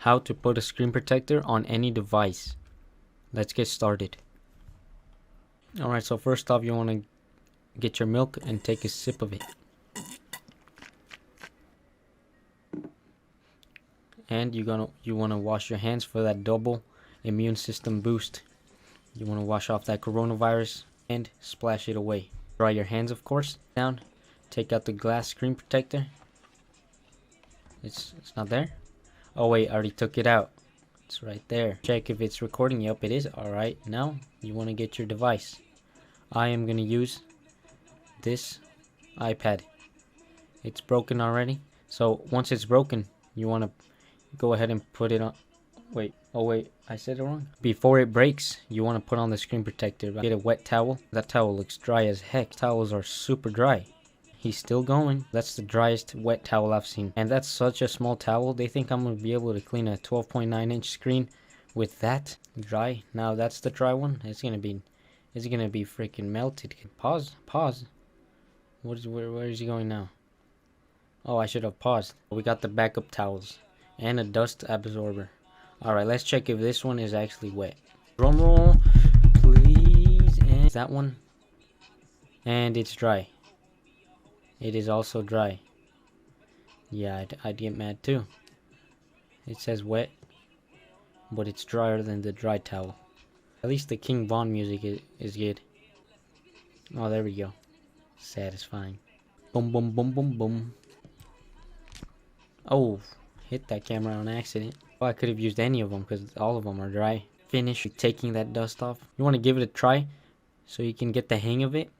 how to put a screen protector on any device. Let's get started. Alright, so first off, you want to get your milk and take a sip of it. And you want to wash your hands for that double immune system boost. You want to wash off that coronavirus and splash it away. Dry your hands, of course. Down, take out the glass screen protector. It's not there. Oh wait, I already took it out. It's right there. Check if it's recording. Yep, it is. Alright, now you want to get your device. I am going to use this iPad. It's broken already. So once it's broken, you want to go ahead and put it on. Wait, oh wait, I said it wrong. Before it breaks, you want to put on the screen protector. Get a wet towel. That towel looks dry as heck. Towels are super dry. He's still going. That's the driest wet towel I've seen. And that's such a small towel. They think I'm going to be able to clean a 12.9-inch screen with that dry. Now that's the dry one. It's going to be freaking melted. Pause. Where is he going now? Oh, I should have paused. We got the backup towels and a dust absorber. Alright, let's check if this one is actually wet. Drum roll, please. And that one. And it's dry. It is also dry. Yeah, I'd get mad too. It says wet, but it's drier than the dry towel. At least the King Von music is good. Oh, there we go. Satisfying. Boom, boom, boom, boom, boom. Oh, hit that camera on accident. Oh, I could have used any of them because all of them are dry. Finish taking that dust off. You want to give it a try so you can get the hang of it.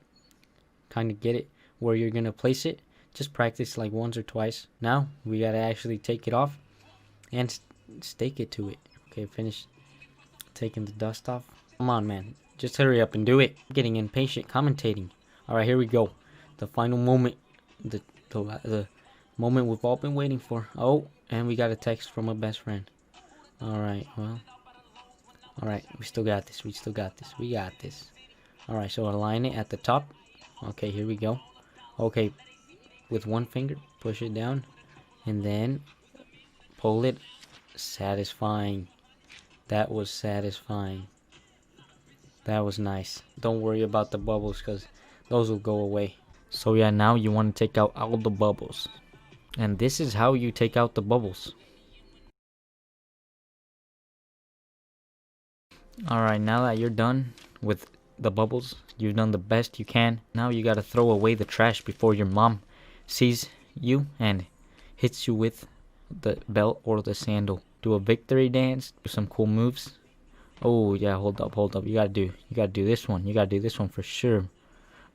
Kind of get it where you're going to place it. Just practice like once or twice. Now, we got to actually take it off and stake it to it. Okay, finish taking the dust off. Come on, man. Just hurry up and do it. I'm getting impatient commentating. Alright, here we go. The final moment. The moment we've all been waiting for. Oh, and we got a text from a best friend. Alright, well. Alright, we still got this. We got this. Alright, so align it at the top. Okay, here we go. Okay, with one finger, push it down. And then pull it. Satisfying. That was satisfying. That was nice. Don't worry about the bubbles because those will go away. So yeah, now you want to take out all the bubbles. And this is how you take out the bubbles. Alright, now that you're done with the bubbles, you've done the best you can. Now you gotta throw away the trash before your mom sees you and hits you with the belt or the sandal. Do a victory dance, do some cool moves. Oh yeah, hold up. You gotta do this one. You gotta do this one for sure.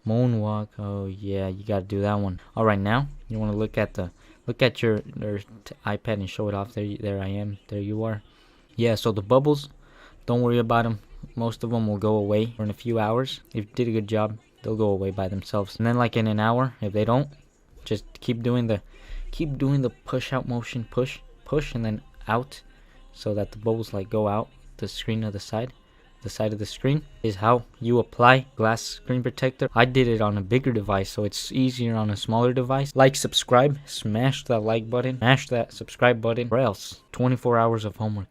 Moonwalk. Oh yeah, you gotta do that one. Alright, now you wanna look at your iPad and show it off. There I am. There you are. Yeah, so the bubbles, don't worry about them. Most of them will go away in a few hours. If you did a good job, they'll go away by themselves. And then like in an hour, if they don't, just keep doing the push out motion, push, and then out, so that the bubbles like go out the screen of the side. The side of the screen is how you apply glass screen protector. I did it on a bigger device, so it's easier on a smaller device. Like, subscribe, smash that like button, smash that subscribe button, or else 24 hours of homework.